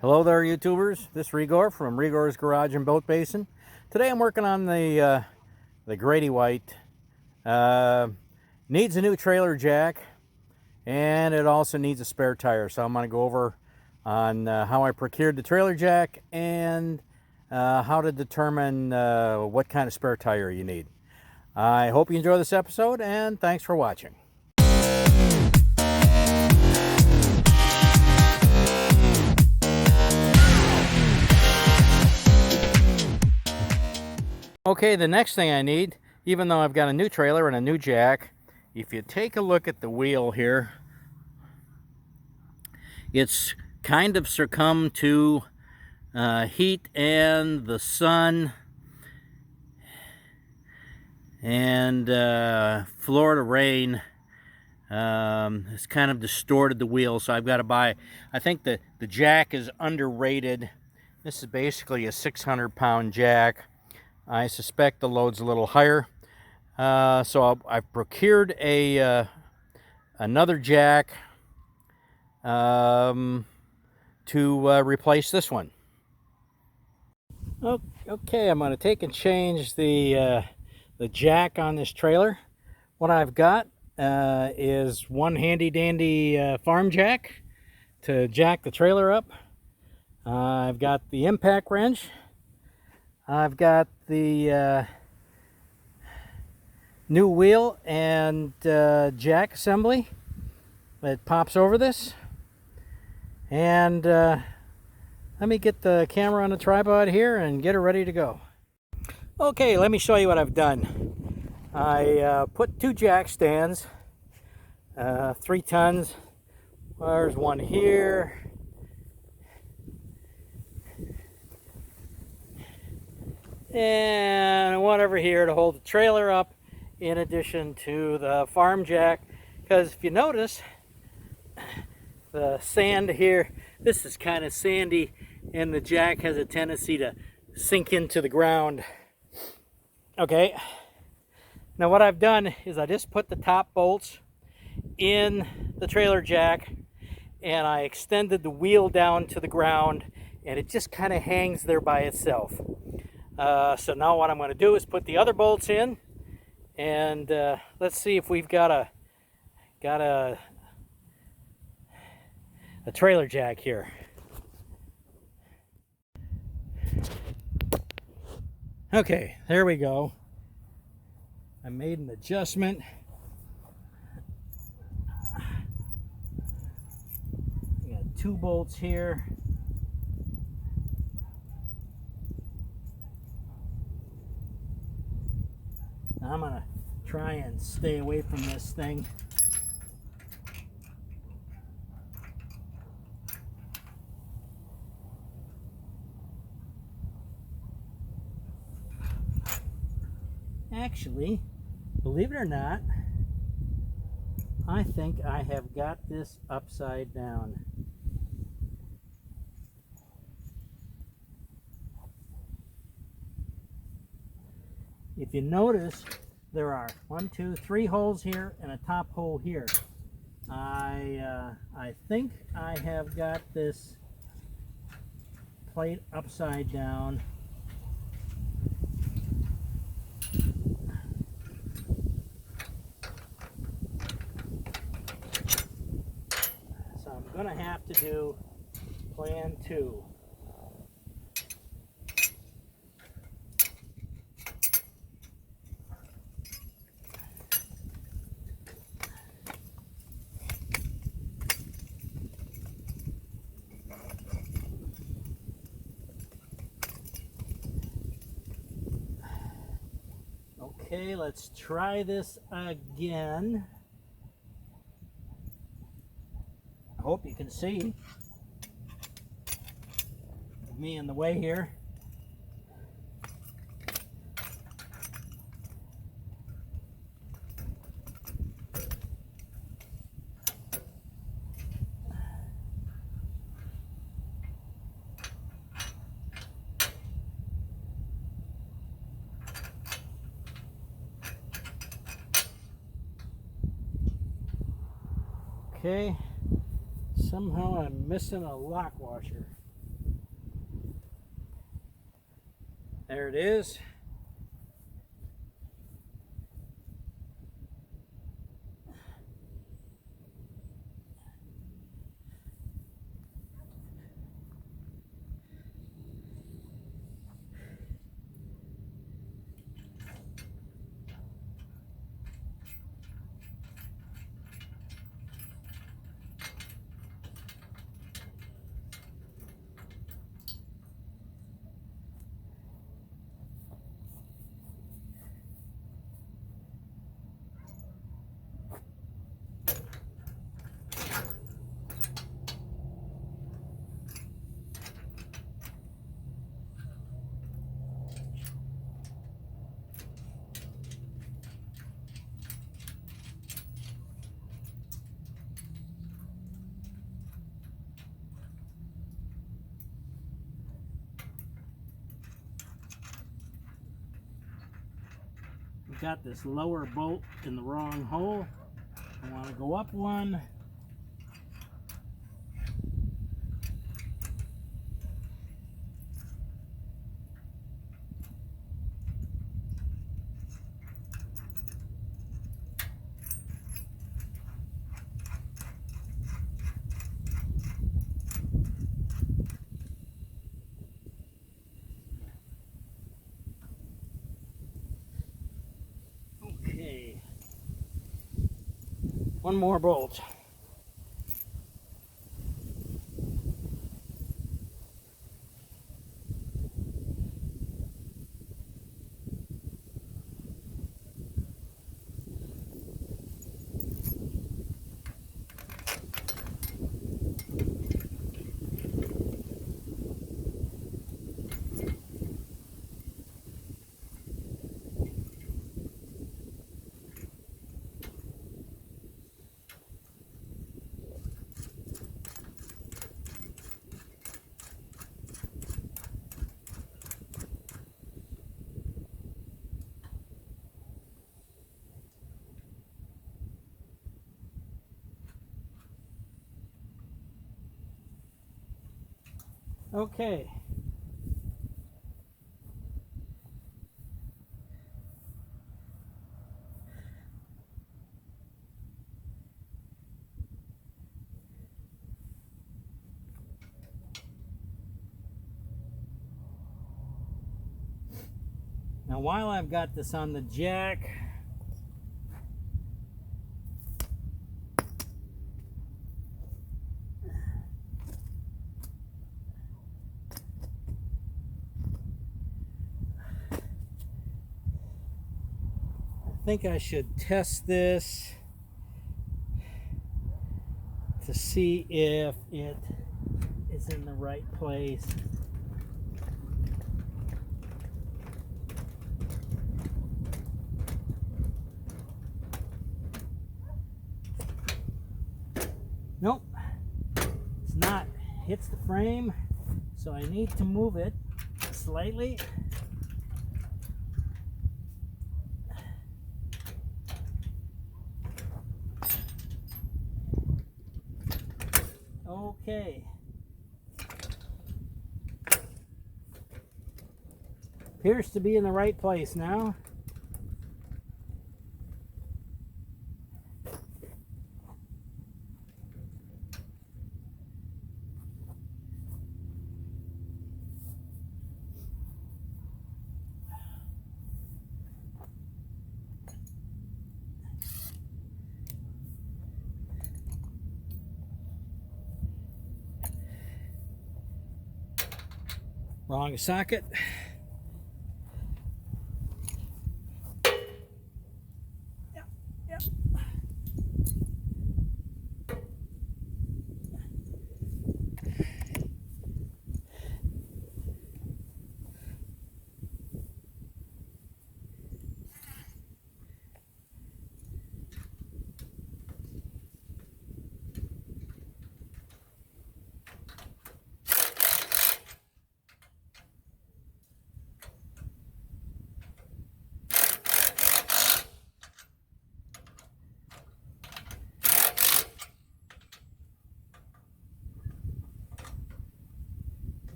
Hello there, YouTubers. This is Rigor from Rigor's Garage and Boat Basin. Today I'm working on the Grady White. Needs a new trailer jack, and it also needs a spare tire. So I'm going to go over on how I procured the trailer jack and how to determine what kind of spare tire you need. I hope you enjoy this episode, and thanks for watching. Okay, the next thing I need, even though I've got a new trailer and a new jack, if you take a look at the wheel here, it's kind of succumbed to heat and the sun and Florida rain. It's kind of distorted the wheel, so I've got to buy, I think the jack is underrated. This is basically a 600-pound jack. I suspect the load's a little higher, so I've procured another jack to replace this one. Okay, I'm going to take and change the jack on this trailer. What I've got is one handy-dandy farm jack to jack the trailer up. I've got the impact wrench. I've got the new wheel and jack assembly that pops over this. And let me get the camera on the tripod here and get her ready to go. Okay, let me show you what I've done. I put two jack stands, 3 tons. There's one here. And one over here to hold the trailer up, in addition to the farm jack. Because if you notice, the sand here, this is kind of sandy, and the jack has a tendency to sink into the ground. Okay, now what I've done is I just put the top bolts in the trailer jack, and I extended the wheel down to the ground, and it just kind of hangs there by itself. So now what I'm going to do is put the other bolts in, and let's see if we've got a trailer jack here. Okay, there we go. I made an adjustment. I got 2 bolts here. I'm going to try and stay away from this thing. Actually, believe it or not, I think I have got this upside down. If you notice, there are 1, 2, 3 holes here and a top hole here. I think I have got this plate upside down. So I'm going to have to do plan 2. Okay, let's try this again. I hope you can see me in the way here. Okay, somehow I'm missing a lock washer. There it is. We've got this lower bolt in the wrong hole. I want to go up one. Okay. One more bolt. Okay. Now while I've got this on the jack, I think I should test this to see if it is in the right place. Nope, it's not. Hits the frame, so I need to move it slightly. Okay. Appears to be in the right place now. Wrong socket. Yep.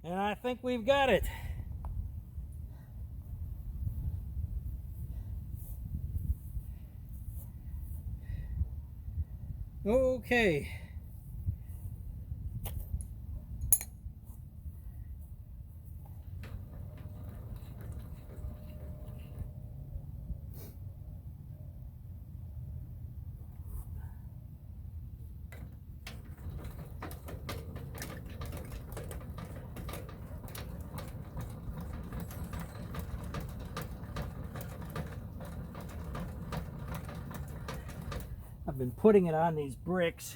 And I think we've got it. Okay. I've been putting it on these bricks.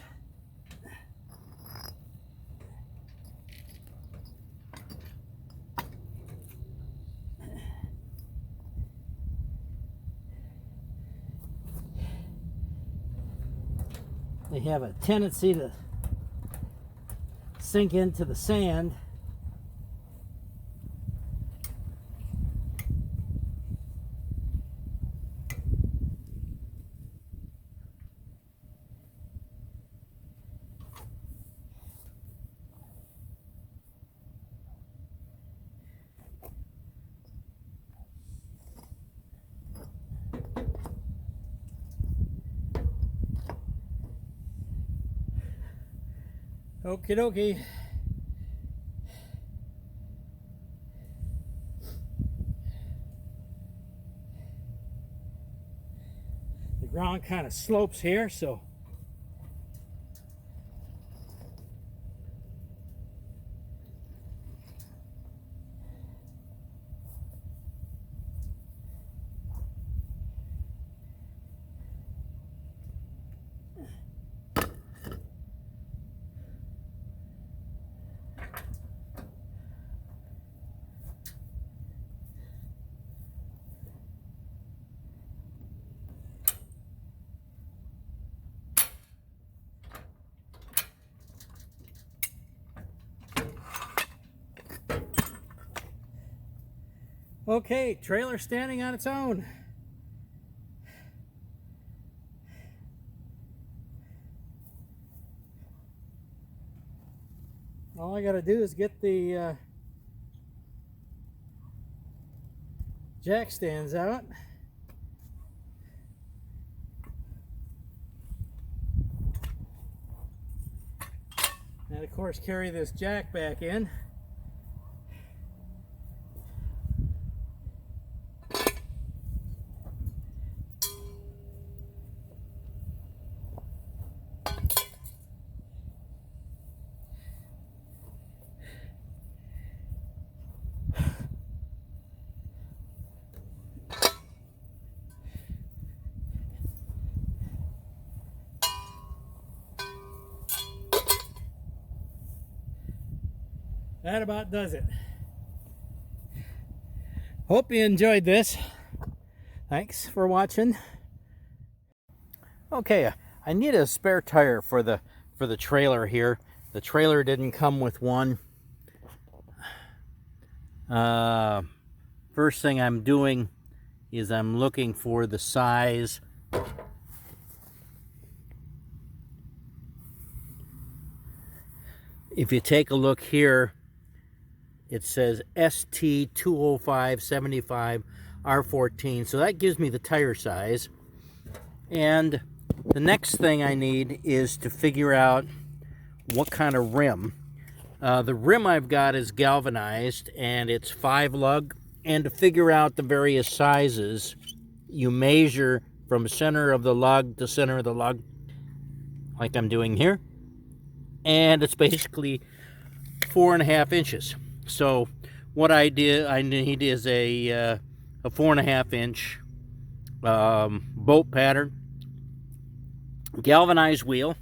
They have a tendency to sink into the sand. Okie dokie. The ground kind of slopes here, so okay, trailer standing on its own. All I gotta do is get the jack stands out. And of course carry this jack back in. That about does it. Hope you enjoyed this. Thanks for watching. Okay, I need a spare tire for the trailer here. The trailer didn't come with one. First thing I'm doing is I'm looking for the size. If you take a look here, it says ST205/75 R14, so that gives me the tire size. And the next thing I need is to figure out what kind of rim. The rim I've got is galvanized and it's 5 lug, and to figure out the various sizes, you measure from center of the lug to center of the lug, like I'm doing here, and it's basically 4.5 inches. So what I need is a 4.5 inch bolt pattern, galvanized wheel.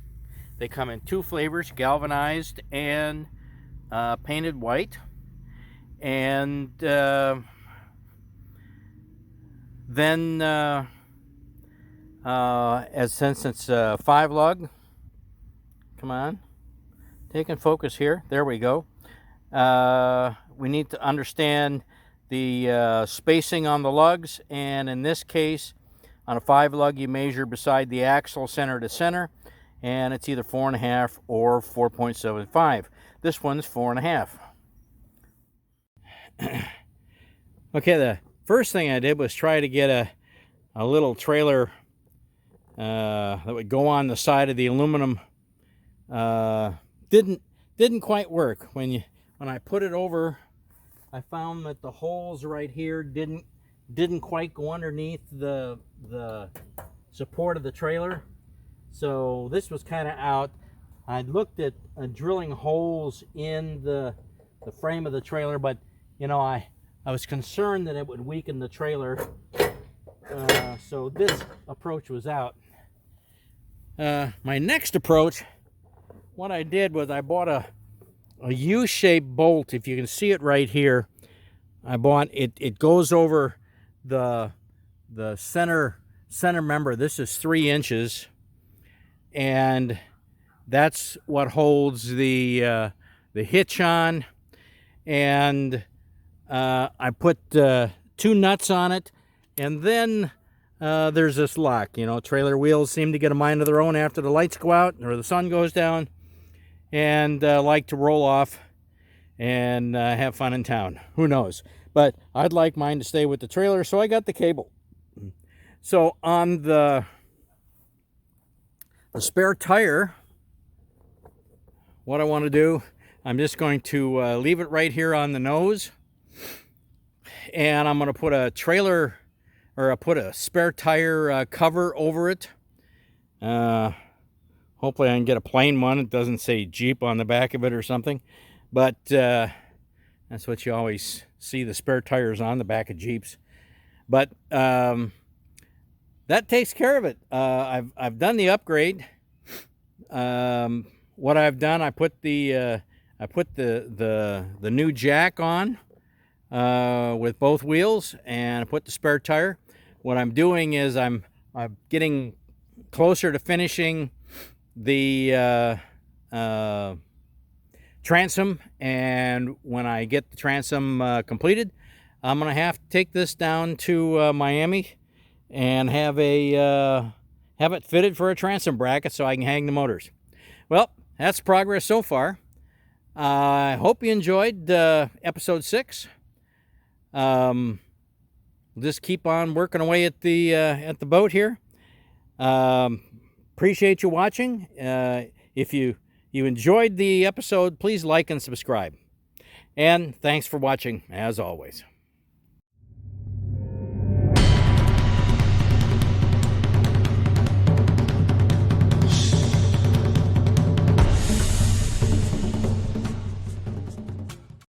They come in 2 flavors, galvanized and painted white. And then since it's 5 lug, come on, taking focus here, there we go. We need to understand the spacing on the lugs, and in this case on a 5 lug you measure beside the axle center to center, and it's either 4.5 or 4.75. This one's 4.5. Okay, the first thing I did was try to get a little trailer that would go on the side of the aluminum. Didn't quite work. When I put it over, I found that the holes right here didn't quite go underneath the support of the trailer. So this was kind of out. I looked at drilling holes in the frame of the trailer, but you know, I was concerned that it would weaken the trailer. So this approach was out. My next approach, what I did was I bought a U-shaped bolt. If you can see it right here, I bought it. It goes over the center member. This is 3 inches, and that's what holds the hitch on. And I put 2 nuts on it, and then there's this lock. You know, trailer wheels seem to get a mind of their own after the lights go out or the sun goes down, and like to roll off and have fun in town. Who knows? But I'd like mine to stay with the trailer, so I got the cable. So on the spare tire, what I want to do, I'm just going to leave it right here on the nose, and I'm going to put a trailer, or put a spare tire cover over it. Hopefully I can get a plain one. It doesn't say Jeep on the back of it or something, but that's what you always see, the spare tires on the back of Jeeps. But that takes care of it. I've done the upgrade. What I've done, I put the new jack on with both wheels, and I put the spare tire. What I'm doing is I'm getting closer to finishing the transom, and when I get the transom completed, I'm gonna have to take this down to Miami and have it fitted for a transom bracket so I can hang the motors. Well, that's progress so far. I hope you enjoyed episode 6. We'll just keep on working away at the boat here. Appreciate you watching. If you enjoyed the episode, please like and subscribe. And thanks for watching, as always.